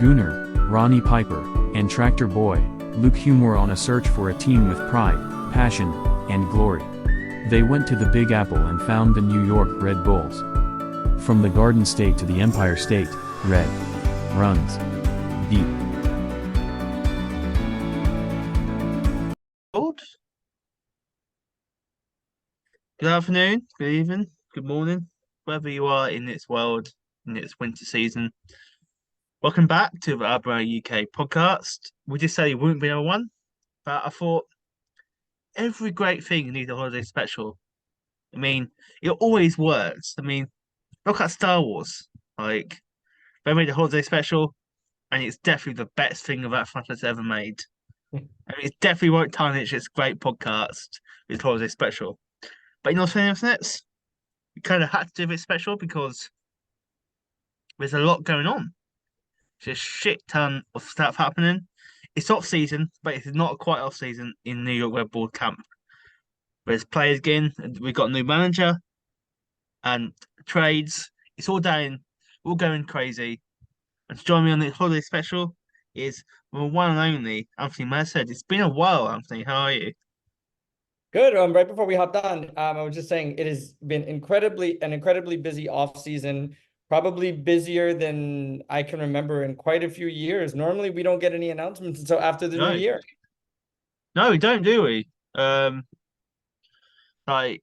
Gooner, Ronnie Piper, and Tractor Boy, Luke Hume were on a search for a team with pride, passion, and glory. They went to the Big Apple and found the New York Red Bulls. From the Garden State to the Empire State, red runs deep. Good afternoon, good evening, good morning, wherever you are in this world, in its winter season. Welcome back to the RBNY UK podcast. We just said it wouldn't be number one, but I thought every great thing needs a holiday special. I mean, it always works. I mean, look at Star Wars. Like, they made a holiday special, and it's definitely the best thing of that franchise ever made. I mean, it definitely won't tarnish its great podcast with holiday special. But you know what's funny, we kind of had to do it special because there's a lot going on. There's a shit ton of stuff happening. It's off season, but it's not quite off season in New York Red Bull camp. There's players again, and we've got a new manager and trades. It's all going crazy. And to join me on this holiday special is the one and only Anthony Merced. It's been a while, Anthony. How are you? Good. Right before we hopped on, I was just saying it has been an incredibly busy off season, probably busier than I can remember in quite a few years. Normally, we don't get any announcements until after the new No, year. no, we don't, do we? Like,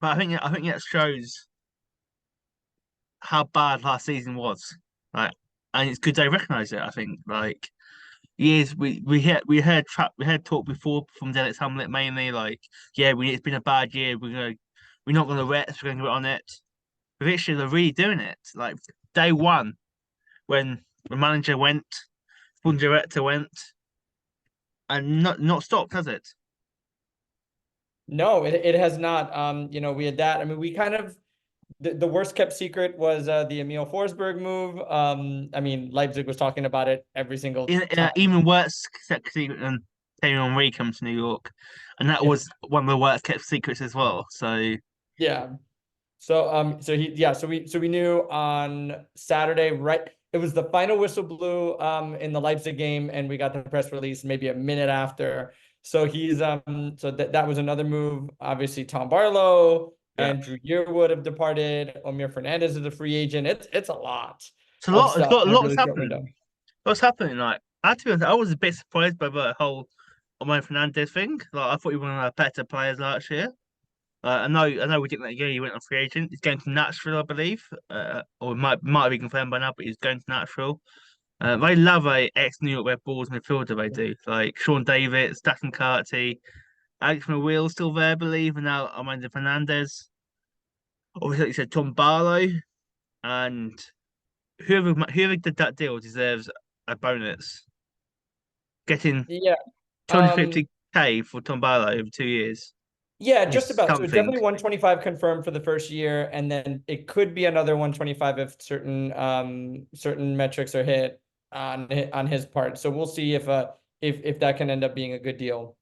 but I think that shows how bad last season was. Like, and it's good they recognise it. I think like years we heard talk before from Dennis Hamlet mainly like it's been a bad year. We're not gonna rest. We're gonna get on it. But actually, they're really doing it. Like day one when the manager went, one director went, and not stopped, has it? No, it has not. We had that. I mean, we kind of the worst kept secret was the Emil Forsberg move. I mean, Leipzig was talking about it every single time. Even worse secret than Thierry Henry comes to New York, and that Yeah. was one of the worst kept secrets as well. So Yeah. So we knew on Saturday, right? It was the final whistle blew in the Leipzig game, and we got the press release maybe a minute after. So that was another move. Obviously, Tom Barlow, yeah, Andrew Yearwood have departed. Omir Fernandez is a free agent. It's a lot it's a of lot. It's stuff got a in a lot really short window. happening. What's happening? Like, to be honest, I was a bit surprised by the whole Omar Fernandez thing. Like, I thought he was one of our better players last year. I know we didn't let go. He went on free agent. He's going to Nashville, I believe. Or might be confirmed by now, but he's going to Nashville. They love a ex-New York Red Bulls midfielder. They do. Like Sean Davis, Stephen Carty, Alex Mawil still there, I believe, and now Amanda Fernandez. Obviously, like you said Tom Barlow, and whoever did that deal deserves a bonus. Getting Yeah. 250K for Tom Barlow over 2 years Yeah, just is about. So something. definitely 125 confirmed for the first year, and then it could be another 125 if certain metrics are hit on his part. So we'll see if that can end up being a good deal.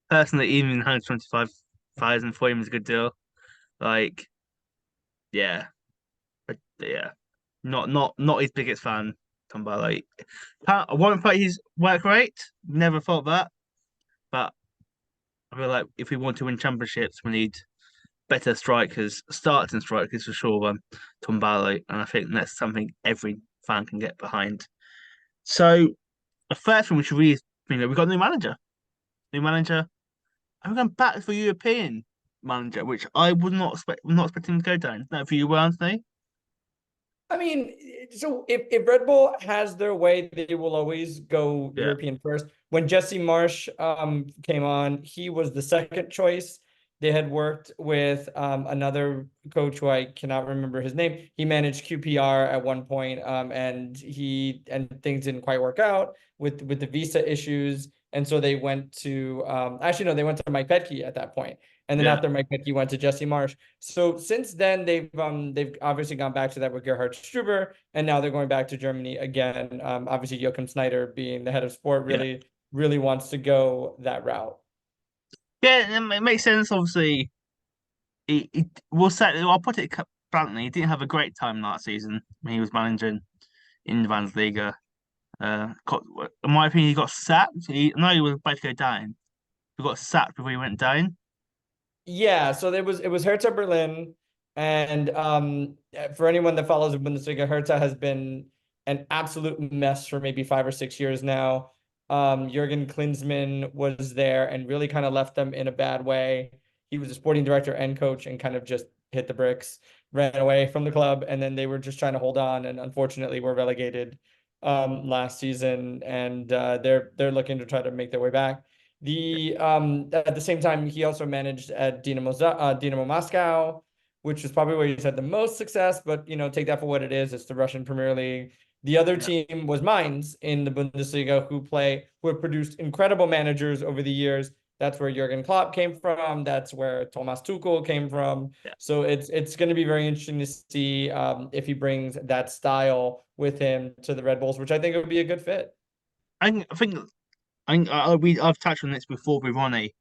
Personally, even 125,000 for him is a good deal. Like, yeah, but yeah, not his biggest fan, Tom Barlow. I won't put his work rate. Never thought that, but I feel like if we want to win championships, we need better strikers, starting strikers for sure than Tom Barlow, and I think that's something every fan can get behind. So the first thing we should really, we've got a new manager, and we're going back for European manager, which I would not expecting to go down. No, for you, well, Anthony. I mean, so if Red Bull has their way, they will always go Yeah, European first. When Jesse Marsh came on, he was the second choice. They had worked with another coach who I cannot remember his name. He managed QPR at one point, and things didn't quite work out with the visa issues. And so they went to they went to Mike Petke at that point. And then yeah. after Mike Petke went to Jesse Marsh. So since then they've obviously gone back to that with Gerhard Struber, and now they're going back to Germany again. Obviously Joachim Snyder, being the head of sport, really wants to go that route. Yeah, it makes sense. Obviously, we'll say I'll put it bluntly. He didn't have a great time last season when he was managing. in the Bundesliga. In my opinion, he got sacked. He was about to go down. He got sacked before he went down. Yeah, so it was Hertha Berlin, and for anyone that follows the Bundesliga, Hertha has been an absolute mess for maybe 5 or 6 years now. Jurgen Klinsmann was there and really kind of left them in a bad way. He was a sporting director and coach and kind of just hit the bricks, ran away from the club, and then they were just trying to hold on, and unfortunately were relegated last season, and they're looking to try to make their way back. At the same time, he also managed at Dynamo Moscow, which is probably where he's had the most success, but take that for what it is. It's the Russian Premier League. The other Yeah. team was Mainz in the Bundesliga, who have produced incredible managers over the years. That's where Jurgen Klopp came from. That's where Thomas Tuchel came from. Yeah. So it's going to be very interesting to see if he brings that style with him to the Red Bulls, which I think would be a good fit. I think I've touched on this before with Ronnie.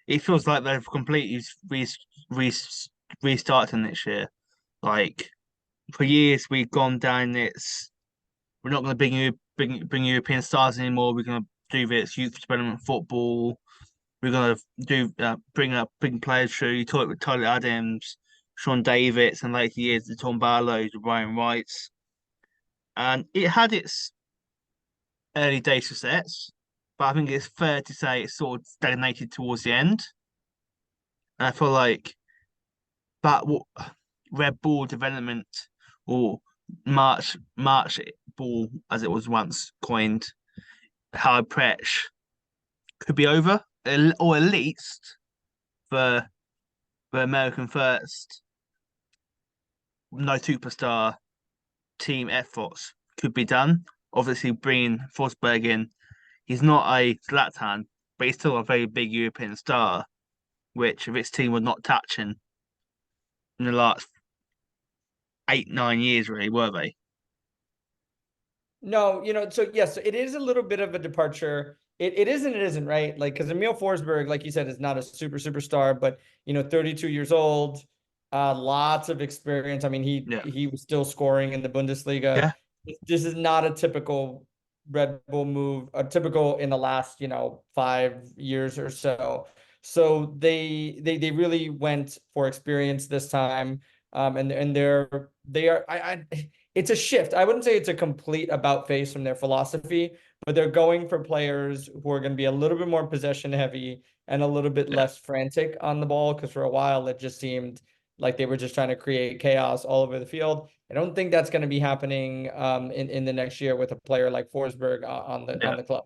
It feels like they've completely re restarting this year. Like for years, we've gone down this. We're not going to bring European stars anymore. We're going to do this youth development football. We're going to bring players through. You talk with Tyler Adams, Sean Davis, and later years the Tom Barlows, the Ryan Wrights, and it had its early day success, but I think it's fair to say it sort of stagnated towards the end. And I feel like that Red Bull development or March Ball, as it was once coined, high press could be over, or at least the American first, no superstar team efforts could be done. Obviously, bringing Forsberg in, he's not a Zlatan, but he's still a very big European star, which this team was not touching in the last 8, 9 years, really, were they? No, so yes, it is a little bit of a departure. It is and it isn't, right? Like, because Emil Forsberg, like you said, is not a superstar, but 32 years old, lots of experience. I mean, Yeah, he was still scoring in the Bundesliga. yeah, This is not a typical Red Bull move, a typical in the last 5 years or so. So they really went for experience this time, and they are it's a shift. I wouldn't say it's a complete about face from their philosophy, but they're going for players who are going to be a little bit more possession heavy and a little bit yeah, less frantic on the ball, because for a while it just seemed like they were just trying to create chaos all over the field. I don't think that's going to be happening in the next year with a player like Forsberg on yeah. the club.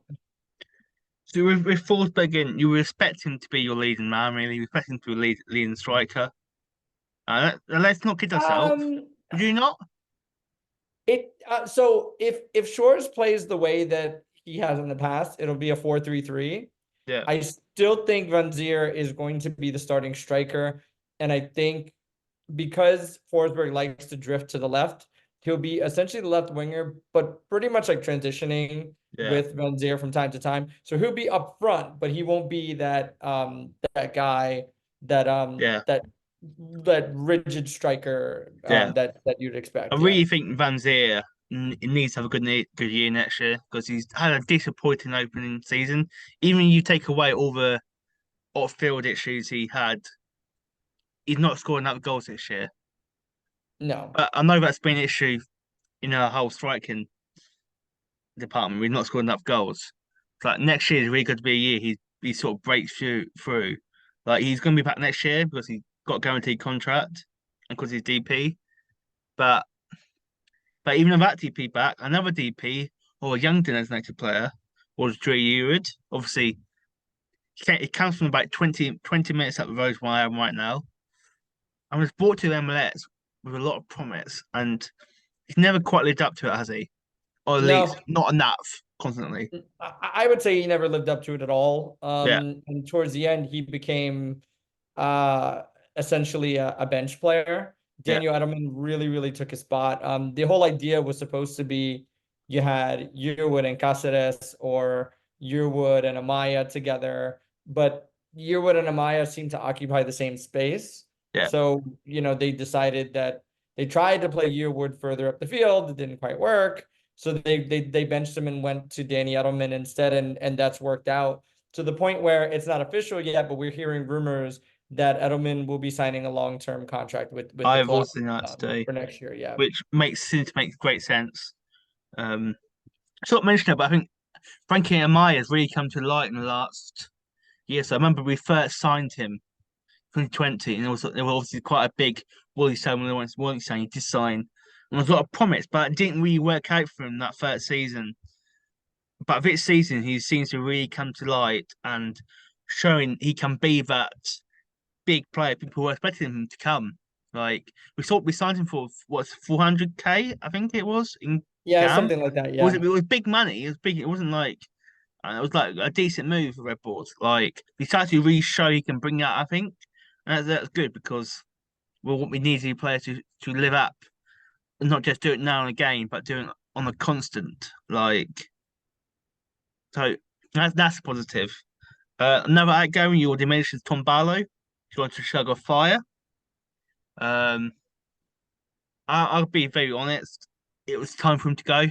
So with Forsberg in, you respect him to be your leading man, really. You respect him to be leading striker. Let's not kid ourselves. Um, Would you not? so if Shores plays the way that he has in the past, it'll be a 4-3-3. Yeah, I still think Van Zier is going to be the starting striker, and I think because Forsberg likes to drift to the left, he'll be essentially the left winger, but pretty much like transitioning yeah, with Van Zier from time to time. So he'll be up front, but he won't be that guy that yeah, that rigid striker yeah. that you'd I expect. Yeah. really think Van Zier needs to have a good year next year because he's had a disappointing opening season. Even you take away all the off-field issues he had, he's not scoring enough goals this year. No. But I know that's been an issue in our whole striking department. We've not scored enough goals. Like next year is really going to be a year he sort of breaks through. Like he's going to be back next year because he got a guaranteed contract and because he's DP. But even if that DP back, another DP or a young designated player was Dre Eward. Obviously, it comes from about 20 minutes up the road where I am right now. And was brought to MLS with a lot of promise, and he's never quite lived up to it, has he? Or at least No. not enough constantly. I would say he never lived up to it at all. Yeah, And towards the end, he became uh, essentially a bench player. yeah, Daniel Edelman really, really took his spot. The whole idea was supposed to be you had Yearwood and Cáceres, or Yearwood and Amaya together, but Yearwood and Amaya seemed to occupy the same space. yeah, So, they decided that they tried to play Yearwood further up the field. It didn't quite work. So they benched him and went to Danny Edelman instead, and that's worked out to the point where it's not official yet, but we're hearing rumors that Edelman will be signing a long-term contract with the I've club also seen that today, for next year. Yeah. which makes great sense. Sort of mentioned it, but I think Frankie Amaya has really come to light in the last year. So I remember we first signed him 2020, and there was obviously quite a big Wally sign when Wally saying he did sign, and there was a lot of promise, but it didn't really work out for him that first season. But this season, he seems to really come to light and showing he can be that big player people were expecting him to come. Like we thought we signed him for what's 400K, I think it was in Yeah, Jam. something like that. It was Yeah. it was big money. It was big. It wasn't like it was like a decent move for Red Bulls. Like he started to really show he can bring that. I think, and that's good because what we need is players to live up and not just do it now and again, but do it on a constant. Like so that's positive. Another outgoing you already mentioned Tom Barlow. He wants to shug off fire. Um, I'll be very honest. It was time for him to go.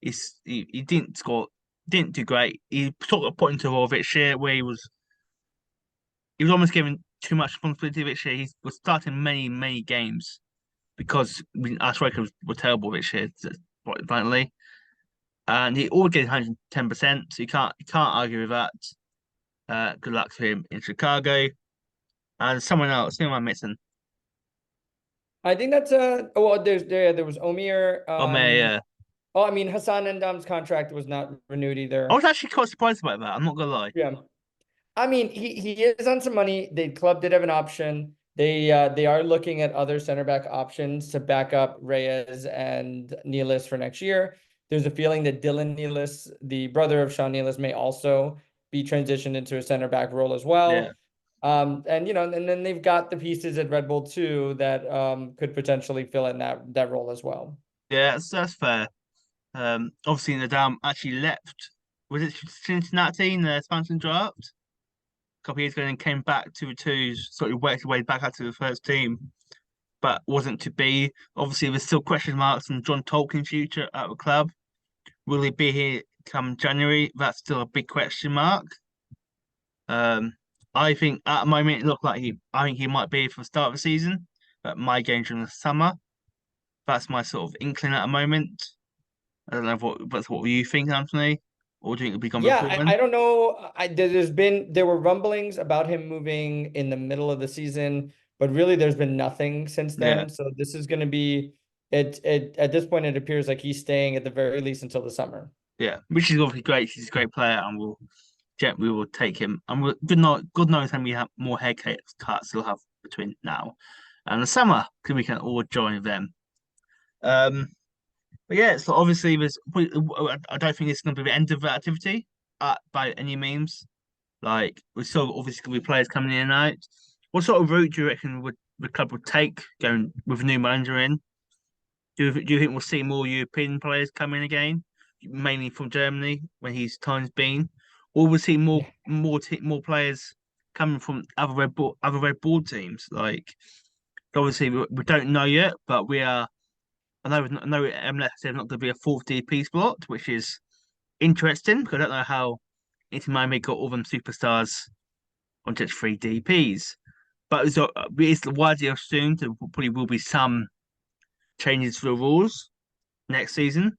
He didn't score, didn't do great. He sort of put into a role this year where he was almost given too much responsibility this year. He was starting many games because our strikers were terrible this year, quite frankly. And he always gets 110%, so you can't argue with that. Good luck to him in Chicago. And someone else, who am I missing? I think that's well, there was Omir. Oh man, yeah. Oh, I mean Hassan Endam's contract was not renewed I either. was actually quite surprised about that. I'm not gonna lie. Yeah. I mean, he is on some money. The club did have an option. They are looking at other center back options to back up Reyes and Nealis for next year. There's a feeling that Dylan Nealis, the brother of Sean Nealis, may also be transitioned into a center back role as Yeah, well. And and then they've got the pieces at Red Bull too that could potentially fill in that role as well. yeah, that's fair. Obviously, Nadal actually left. Was it Cincinnati in the expansion draft? A couple of years ago, and came back to sort of worked his way back out to the first team, but wasn't to be. Obviously, there's still question marks on John Tolkien's future at the club. Will he be here come January? That's still a big question mark. Um, I think at the moment it looked like I think he might be here for the start of the season, but my games during the summer. That's my sort of inkling at the moment. I don't know what you think, Anthony, or do you think it'll be gone Yeah, before I then? don't know. There were rumblings about him moving in the middle of the season, but really there's been nothing since Yeah, then. So this is going to be it at this point it appears like he's staying at the very least until the summer. yeah, which is obviously great. He's a great player, and we will take him. And good knows how many more haircuts he'll have between now and the summer, because we can all join them. Um, but yeah, so obviously I don't think it's going to be the end of the activity by any means. Like we're still obviously going to be players coming in and out. What sort of route do you reckon the club would take going with a new manager in? Do you think we'll see more European players come in again, mainly from Germany when his time's been, or we'll see more players coming from other Red Bull teams? Like obviously we don't know yet, but we are. I know MLS said not going to be a fourth DP slot, which is interesting because I don't know how Inter Miami got all them superstars on just three DPs. But it's widely assumed there probably will be some changes to the rules next season.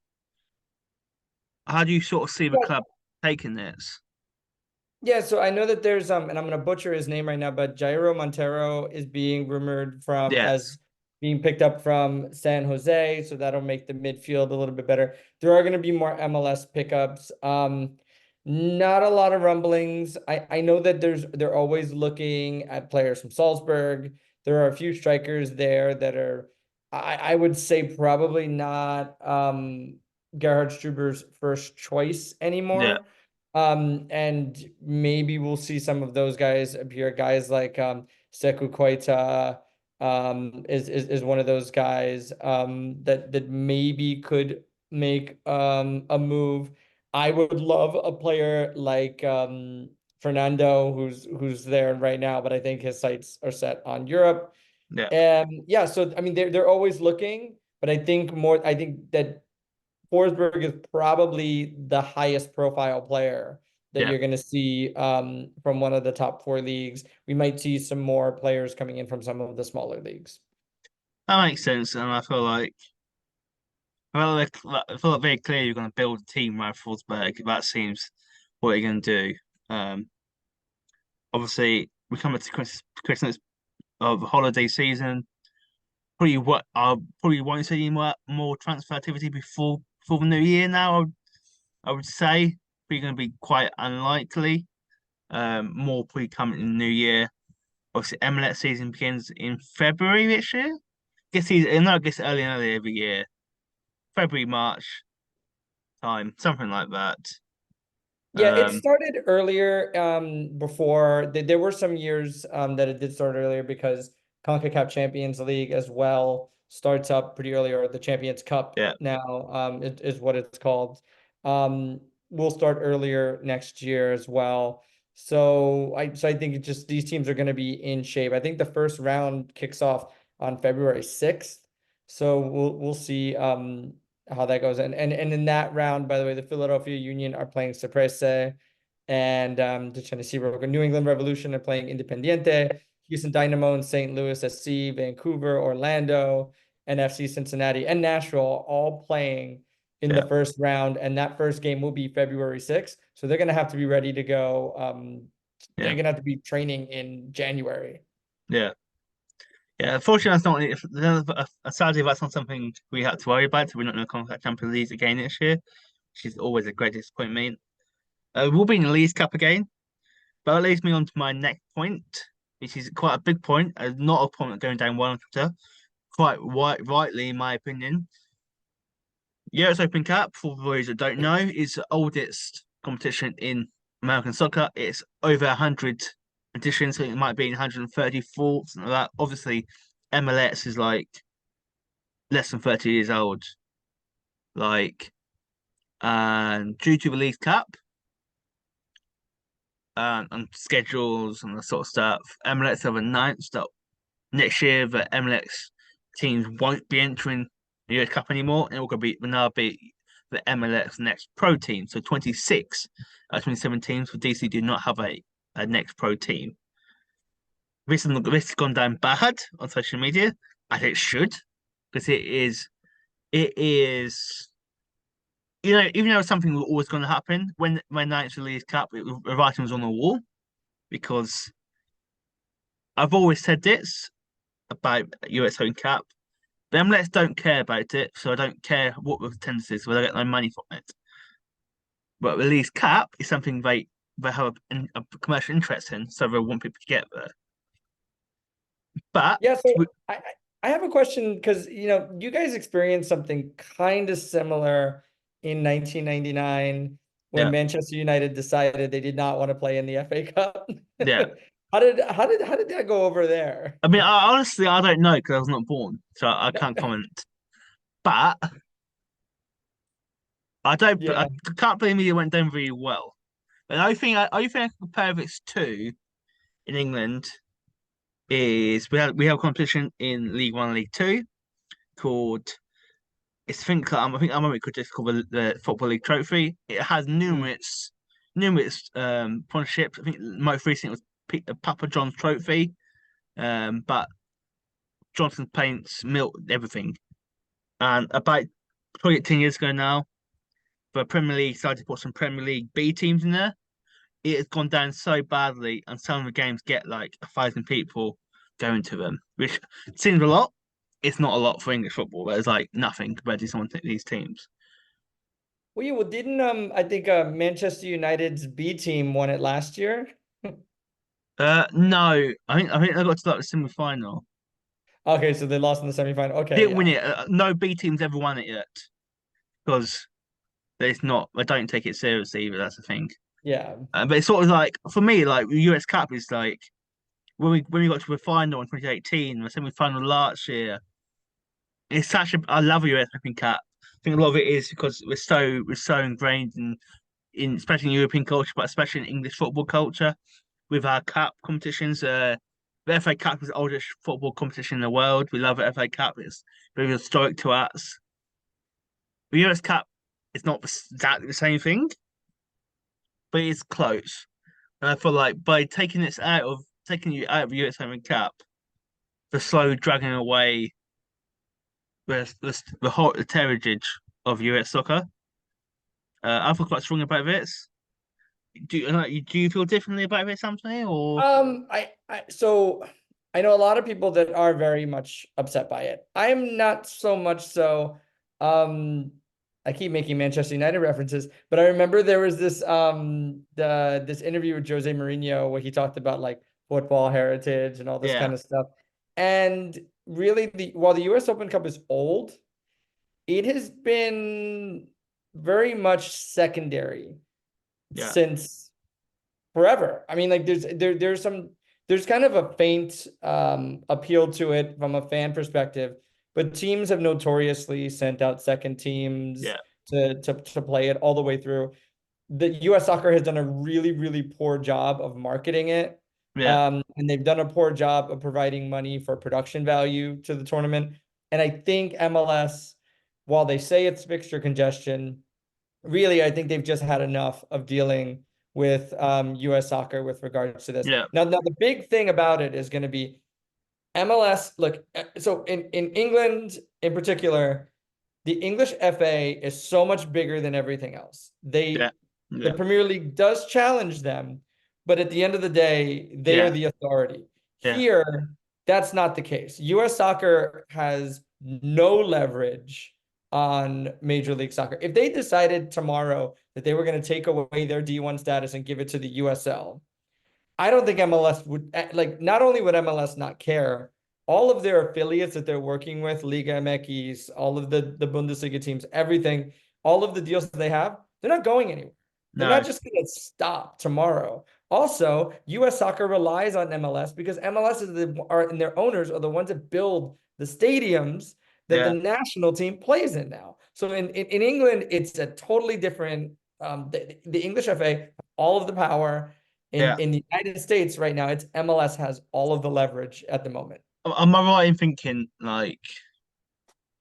How do you sort of see the club taking this? Yeah, so I know that there's and I'm gonna butcher his name right now, but Jairo Montero is being rumored from Yes. as being picked up from San Jose, so that'll make the midfield a little bit better. There are gonna be more MLS pickups. Not a lot of rumblings. I know that they're always looking at players from Salzburg. There are a few strikers there that are I would say probably not Gerhard Struber's first choice Yeah. anymore. And maybe we'll see some of those guys appear. Guys like Sekou Koita is one of those guys that maybe could make a move. I would love a player like Fernando who's there right now, but I think his sights are set on Europe. Yeah. And yeah, so I mean they're always looking, but I think that Forsberg is probably the highest profile player that Yeah, you're going to see from one of the top four leagues. We might see some more players coming in from some of the smaller leagues. that makes sense, and I feel like very clear you're going to build a team around Forsberg. That seems what you're going to do. Um, Obviously, we come into Christmas of holiday season. Probably won't see more transfer activity before the new year. Now, I would say we're going to be quite unlikely. More probably coming in the new year. Obviously, MLS season begins in February this year. I guess early and early every year. February, March time, something like that. Yeah, it Um, started earlier before there were some years that it did start earlier because CONCACAF Champions League as well starts up pretty early, or the Champions Cup yeah, now it is what it's called. Will start earlier next year as well. So I think it just these teams are going to be in shape. I think the first round kicks off on February 6th. So we'll see how that goes. And in that round, by the way, the Philadelphia Union are playing Sorpresa, and the Tennessee New England Revolution are playing Independiente, Houston Dynamo and St. Louis SC, Vancouver, Orlando, and FC Cincinnati and Nashville all playing in the yeah, first round, and that first game will be February 6th. So they're gonna have to be ready to go. They're yeah, gonna have to be training in January. yeah. Yeah, unfortunately, sadly, that's not something we have to worry about. So we're not going to contact Champions League again next year, which is always a great disappointment. We'll be in the League Cup again, but that leads me on to my next point, which is quite a big point, not a point going down well on Twitter, rightly, in my opinion. US Open Cup, for those that don't know, is the oldest competition in American soccer. It's over 100 editions, so it might be 134, something like that. Obviously, MLS is like less than 30 years old. Like, and due to the League Cup and schedules and that sort of stuff, MLS have announced that next year the MLS teams won't be entering the US Cup anymore, and it will now be the MLS Next Pro team. So 26 2017 for DC do not have a Next Pro team. This has gone down bad on social media, as it should, because it is even though something was always going to happen when Knights released Cup, the writing was on the wall because I've always said this about US Open Cup. The MLS don't care about it, so I don't care what the attendance is, whether I get no money from it. But release Cup is something they have a commercial interest in, so they want people to get there. But Yeah, so I have a question because you guys experienced something kind of similar in 1999 when yeah, Manchester United decided they did not want to play in the FA Cup. yeah. How did that go over there? I mean, honestly, I don't know because I was not born, so I can't comment. But I Yeah. can't blame me. It went down really well. And I can compare this to in England is we have a competition in League One, League Two called I think I'm could just called the Football League Trophy. It has Mm. numerous sponsorships. I think most recent was Papa John's Trophy, but Johnson Paints, Milk, everything. And about probably 10 years ago now, the Premier League started to put some Premier League B teams in there. It has gone down so badly, and some of the games get like 1,000 people going to them, which seems a lot. It's not a lot for English football. There's like nothing compared to these teams. Well, yeah, well, didn't I think Manchester United's B team won it last year? No, I think they got to like the semi-final. Okay, so they lost in the semifinal. Okay, Didn't win yeah. it. No B team's ever won it yet because it's not. They don't take it seriously either. That's the thing. Yeah. But it's sort of like for me, like the US Cup is like when we got to the final in 2018, the semi-final last year. It's such a I love a US Open Cup. I think a lot of it is because we're so ingrained in especially in European culture, but especially in English football culture with our cup competitions. The FA Cup is the oldest football competition in the world. We love the FA Cup. It's very historic to us. The US Cup not exactly the same thing, but it's close. And I feel like by taking you out of the US Open Cup, the slow dragging away the whole heritage of US soccer. I feel quite strong about this. Do you feel differently about this, Anthony? Or So I know a lot of people that are very much upset by it. I'm not so much so. I keep making Manchester United references, but I remember there was this interview with Jose Mourinho where he talked about like football heritage and all this yeah, kind of stuff. And really, while the US Open Cup is old, it has been very much secondary yeah, since forever. I mean, like there's kind of a faint appeal to it from a fan perspective, but teams have notoriously sent out second teams yeah, to play it all the way through. The US soccer has done a really, really poor job of marketing it. yeah, And they've done a poor job of providing money for production value to the tournament. And I think MLS, while they say it's fixture congestion, really, I think they've just had enough of dealing with US soccer with regards to this. yeah, Now the big thing about it is going to be MLS. Look, so in England in particular, the English FA is so much bigger than everything else. yeah, The yeah, Premier League does challenge them, but at the end of the day, they are yeah, the authority. yeah. Here, that's not the case. US soccer has no leverage on Major League Soccer. If they decided tomorrow that they were going to take away their D1 status and give it to the USL, I don't think MLS would like. Not only would MLS not care, all of their affiliates that they're working with, Liga MX, all of the Bundesliga teams, everything, all of the deals that they have, they're not going anywhere. They're No, not just going to stop tomorrow. Also, U.S. soccer relies on MLS because MLS and their owners are the ones that build the stadiums that the yeah, national team plays in now. So in England, it's a totally different. The English FA, all of the power. yeah. In the United States right now, it's MLS has all of the leverage at the moment. Am I right in thinking like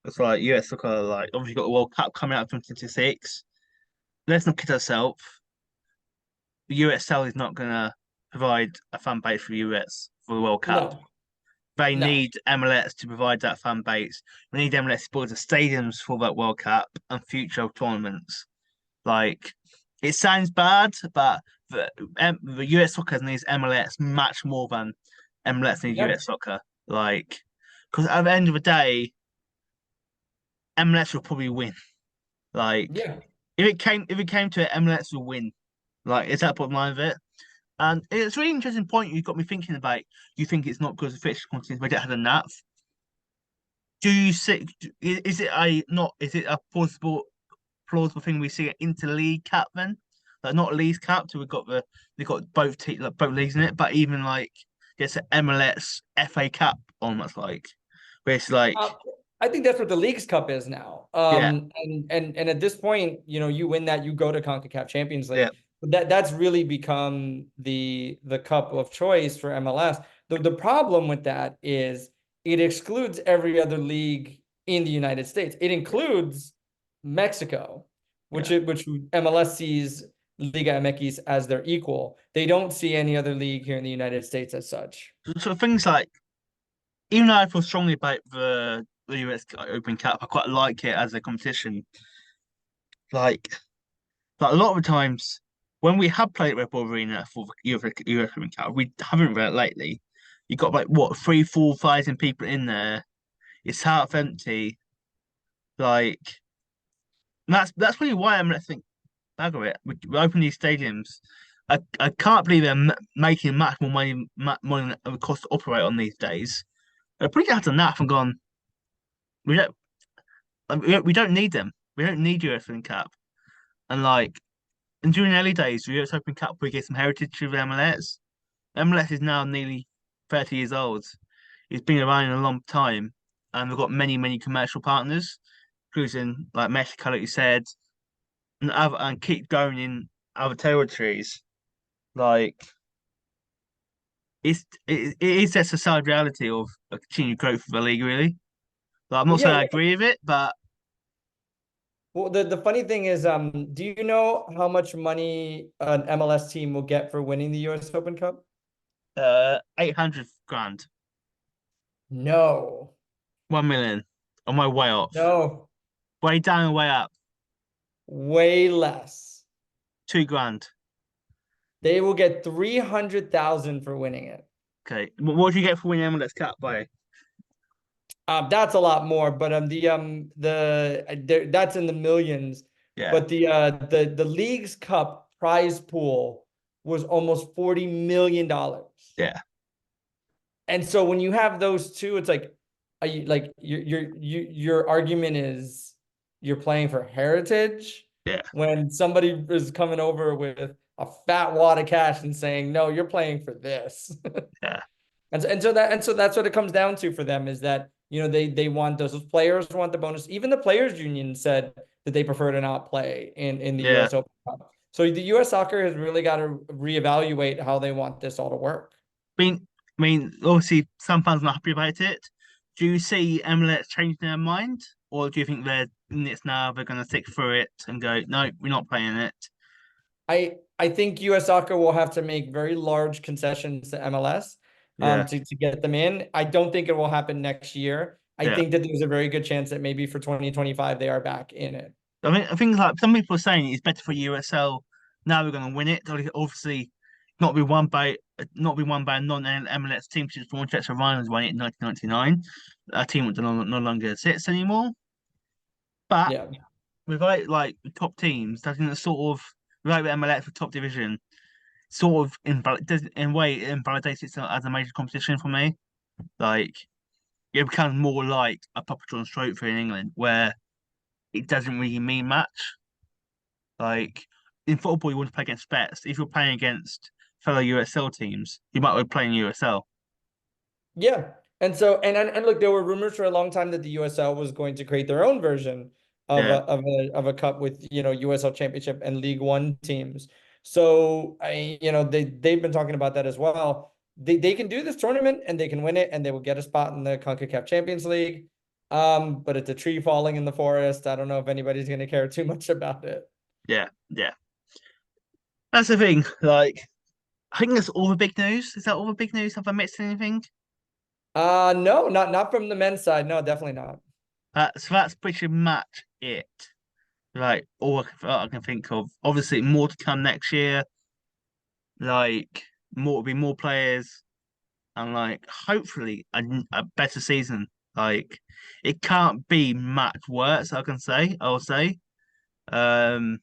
it's like US soccer, like obviously got the World Cup coming out in 2026. Let's not kid ourselves. The USL is not gonna provide a fan base for the US for the World Cup. No, They no. need MLS to provide that fan base. We need MLS to build the stadiums for that World Cup and future tournaments. Like, it sounds bad, but the US soccer needs MLS much more than MLS needs Yeah, US soccer. Like, because at the end of the day, MLS will probably win. Like, yeah. if it came to it, MLS will win. Like, is that bottom line of it? And it's a really interesting point you got me thinking about. You think it's not because the fixture quantities they don't have enough? Do you see? Is it a not? Is it a plausible thing we see an interleague cap then? Like not a league cap, so we've got both leagues in it, but even like it's an MLS FA Cup almost like where it's like Uh, I think that's what the League's Cup is now. yeah, And at this point, you win that, you go to CONCACAF Champions yeah, League. That's really become the cup of choice for MLS. The problem with that is it excludes every other league in the United States. It includes Mexico, yeah. which MLS sees Liga MX as their equal. They don't see any other league here in the United States as such. So things like even though I feel strongly about the US Open Cup, I quite like it as a competition. Like Like a lot of the times when we have played at Red Bull Arena for the European Cup, we haven't read it lately. You got like what 3, 4 thousand people in there. It's half empty. Like that's really why I'm let's think bag of it. We open these stadiums. I can't believe they're making much more money than it would cost to operate on these days. They're pretty had enough and gone. We don't we don't need them. We don't need European Cup. And like and during the early days, the US Open Cup, we get some heritage of MLS. MLS is now nearly 30 years old. It's been around a long time, and we've got many, many commercial partners, including like Mexico, like you said, and keep going in other territories. Like it is just a sad reality of a continued growth of the league, really. Like I'm Well, not saying I yeah, agree with it, but Well, the funny thing is, do you know how much money an MLS team will get for winning the US Open Cup? 800 grand, No, 1 million. On my way off, no, way down and way up, way less. 2 grand. They will get 300,000 for winning it. Okay, what do you get for winning MLS Cup by? That's a lot more, but that's in the millions. Yeah, But the league's cup prize pool was almost $40 million. yeah, And so when you have those two, it's like, are you like your argument is you're playing for heritage yeah, when somebody is coming over with a fat wad of cash and saying, no, you're playing for this. yeah, And so that's what it comes down to for them is that they want those players want the bonus. Even the players union said that they prefer to not play in the yeah. US Open Cup. So the US soccer has really got to reevaluate how they want this all to work. Obviously, some fans are not happy about it. Do you see MLS changing their mind, or do you think they're in this now? They're going to stick through it and go, no, we're not playing it. I think US soccer will have to make very large concessions to MLS Yeah, to get them in. I don't think it will happen next year. I yeah. think that there's a very good chance that maybe for 2025 they are back in it. I think like some people are saying it's better for USL now. We're going to win it. Like, obviously, not be won by a non-MLS team, which is Manchester Rhinos won it in 1999. A team that no longer exists anymore. But Yeah. without like the top teams, doesn't it sort of without the MLS for top division, sort of in a way it invalidates it as a major competition for me. Like it becomes more like a Papa John's Trophy in England, where it doesn't really mean much. Like in football, you want to play against best. If you're playing against fellow USL teams, you might be playing USL. Yeah. And look, there were rumors for a long time that the USL was going to create their own version of Yeah, a cup with, USL Championship and League One teams. So they've been talking about that as well. They can do this tournament and they can win it and they will get a spot in the CONCACAF Champions League. But it's a tree falling in the forest. I don't know if anybody's going to care too much about it. yeah, yeah. That's the thing. Like I think that's all the big news. Is that all the big news? Have I missed anything? No, not from the men's side. No, definitely not. So that's pretty much it. Like all I can think of. Obviously, more to come next year. Like more will be more players, and like hopefully a better season. Like it can't be much worse. I can say. I'll say. Um,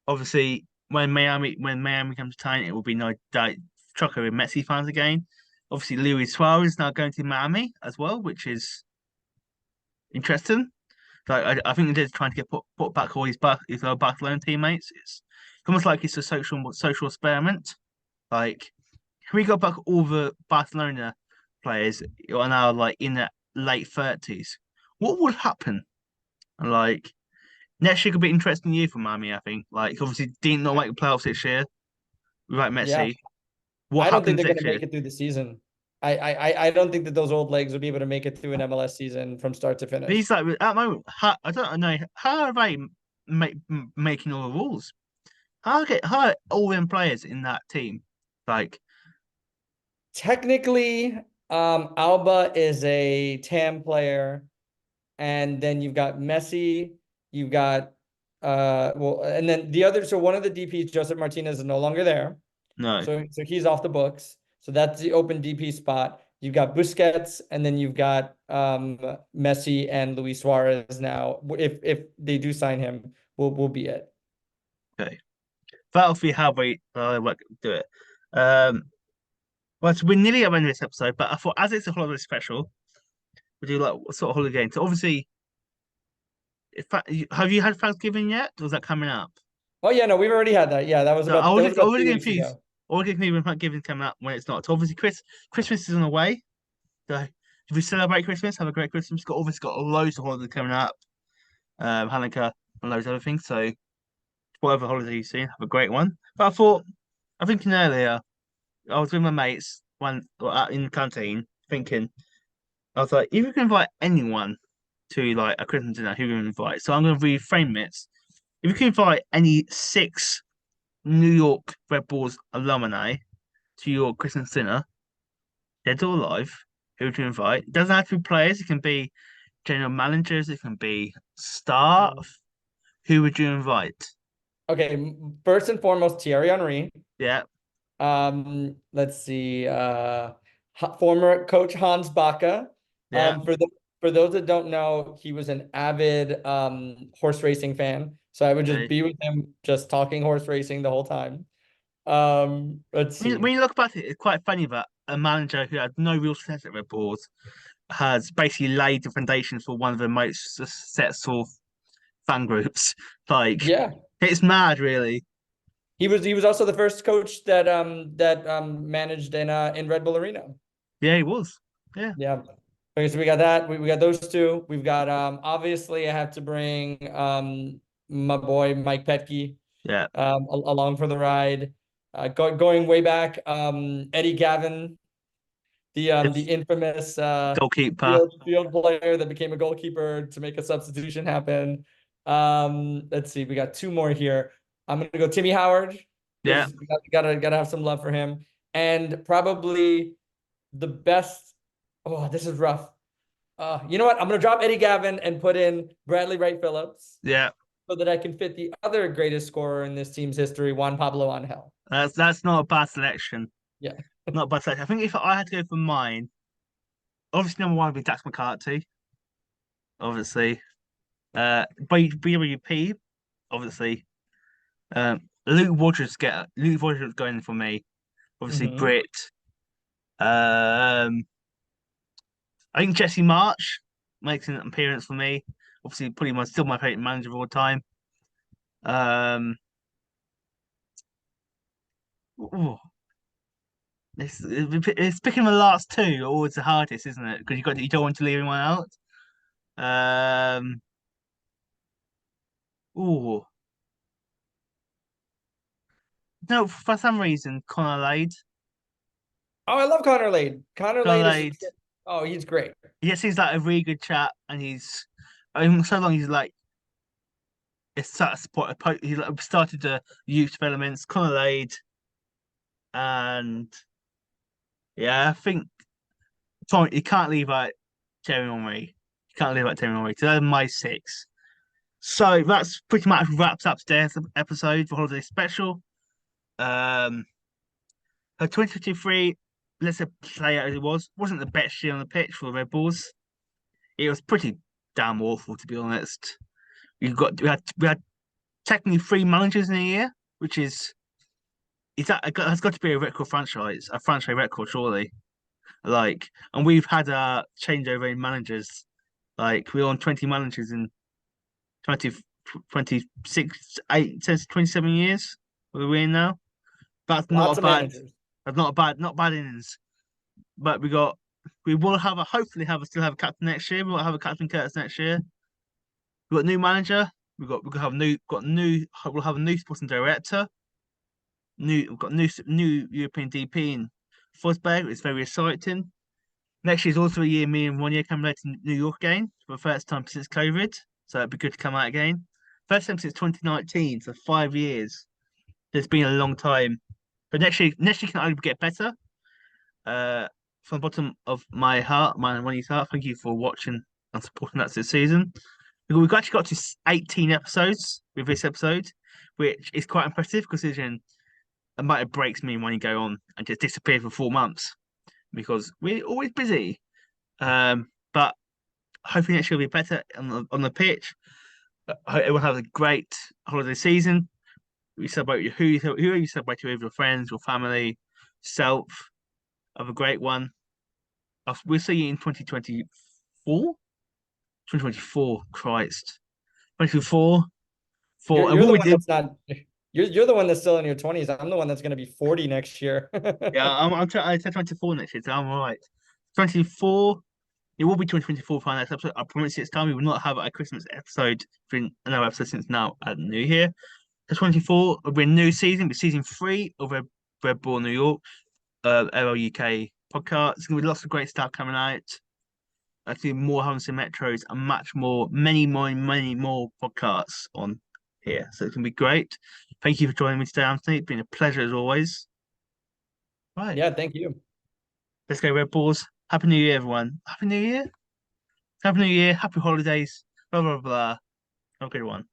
Obviously, when Miami comes to town, it will be no doubt chocker with Messi fans again. Obviously, Luis Suarez is now going to Miami as well, which is interesting. Like I think they're trying to get put back all his Barcelona teammates. It's almost like it's a social experiment. Like if we got back all the Barcelona players who are now like in their late 30s, what would happen? Like next year could be an interesting year for Miami. I think. Like obviously did not make the playoffs this year without Yeah. Messi. What I don't think happens they're going next to year? make it through the season. I don't think that those old legs will be able to make it through an MLS season from start to But finish. he's like at the moment. I don't know how are they making all the rules. How are all them players in that team? Like Technically, Alba is a TAM player, and then you've got Messi, you've got and then the other. So one of the DPs, Joseph Martinez, is no longer there. no, So he's off the books. So that's the open DP spot. You've got Busquets, and then you've got Messi and Luis Suarez now. If they do sign him, will be it. okay. That'll be how we do it. Um, well, so we're nearly at the end of this episode, but I thought as it's a holiday special, we do like what sort of holiday game. So obviously, have you had Thanksgiving yet, or is that coming up? Oh yeah, no, we've already had that. Yeah, So I that already was about already 3 weeks confused. ago. Already confused when Thanksgiving's coming up when it's not. So obviously, Christmas is on the way. So if we celebrate Christmas, have a great Christmas. Got loads of holidays coming up. Hanukkah and loads of other things. So whatever holiday you see, have a great one. But I thinking earlier, I was with my mates in the canteen thinking, I was like, if you can invite anyone, to like a Christmas dinner, who we invite. So I'm going to reframe it. If you can invite any 6 New York Red Bulls alumni to your Christmas dinner, dead or alive, who would you invite? It doesn't have to be players. It can be general managers. It can be staff. Who would you invite? Okay, first and foremost, Thierry Henry. Yeah, Let's see. Former coach Hans Backe. yeah. For those that don't know, he was an avid horse racing fan. So I would just Okay. be with him, just talking horse racing the whole time. Let's see. When you look back at it, it's quite funny that a manager who had no real success at Red Bulls has basically laid the foundations for one of the most successful fan groups. Like, Yeah, it's mad, really. he was also the first coach that managed in Red Bull Arena. Yeah, he was. Yeah. Yeah. Okay, so we got that. We got those two. We've got obviously I have to bring my boy Mike Petke Yeah. along for the ride. Going way back, Eddie Gavin, the infamous Goalkeeper. field player that became a goalkeeper to make a substitution happen. Let's see, we got 2 more here. I'm gonna go Timmy Howard Yeah. because gotta have some love for him, and probably the best. Oh, this is rough. You know what? I'm gonna drop Eddie Gavin and put in Bradley Wright Phillips Yeah. so that I can fit the other greatest scorer in this team's history, Juan Pablo Angel. That's not a bad selection. Yeah. Not a bad selection. I think if I had to go for mine, obviously number 1 would be Dax McCarthy. Obviously. BWP, obviously. Luke Rogers going for me. Obviously Mhm. Brit. I think Jesse March makes an appearance for me. Obviously, probably still my favorite manager of all time. Um, ooh, it's picking the last 2 always the hardest, isn't it? Because you don't want to leave anyone out. Um, ooh, no, for some reason, Connor Lade. Oh, I love Connor Lade. Connor Connor Lade is Lade. oh, he's great. Yes, he's like a really good chap, and I mean, so long he's like it's such a spot. He like, started the youth developments, Connor Lade, and yeah, I think Tom, you can't leave out Terry Henry. You can't leave out Terry Henry. So those are my 6. So that's pretty much wraps up today's episode for Holiday Special. Um, her 2023, let's say play out as it wasn't the best year on the pitch for the Red Bulls. It was pretty damn awful, to be honest. We had technically 3 managers in a year, which has got to be a franchise record, surely. Like, and we've had a changeover in managers. Like, we're on 20 managers in 20, 26, 8, 27 years. We're in now. That's not Lots a of bad. managers. That's not bad innings. But we will have hopefully still have a captain next year. We'll have a captain Curtis next year. We've got a new manager. We'll have a new sporting director. We've got new European DP in Forsberg. It's very exciting. Next year's also a year me and Ronnie come back to New York again for the first time since COVID. So it'd be good to come out again. First time since 2019, so 5 years. It's been a long time. But next year can only get better. From the bottom of my heart, my Ronnie's heart, thank you for watching and supporting us this season. We've actually got to 18 episodes with this episode, which is quite impressive considering the amount of breaks me and Ronnie go on and just disappear for 4 months because we're always busy. But hoping next year will be better on the pitch. Everyone have a great holiday season. You celebrate who you celebrate with your friends, your family, self. Have a great one. We'll see you in 2024. 2024, Christ. 2024. And You're what the we one did. that's not. You're the one that's still in your 20s. I'm the one that's gonna be 40 next year. Yeah, I'm trying. I said 24 next year, so I'm all right. 24. It will be 2024 for our next episode. I promise you it's time. We will not have a Christmas episode for another episode since now at New Year. So 24 will be a new season, but season 3 of Red Bull New York, LLUK podcast. There's gonna be lots of great stuff coming out. do more Humps and Metros and many more podcasts on here. So it's gonna be great. Thank you for joining me today, Anthony. It's been a pleasure as always. Right. Yeah, thank you. Let's go Red Bulls. Happy New Year, everyone. Happy New Year. Happy New Year. Happy holidays. Blah blah blah. Have a good one.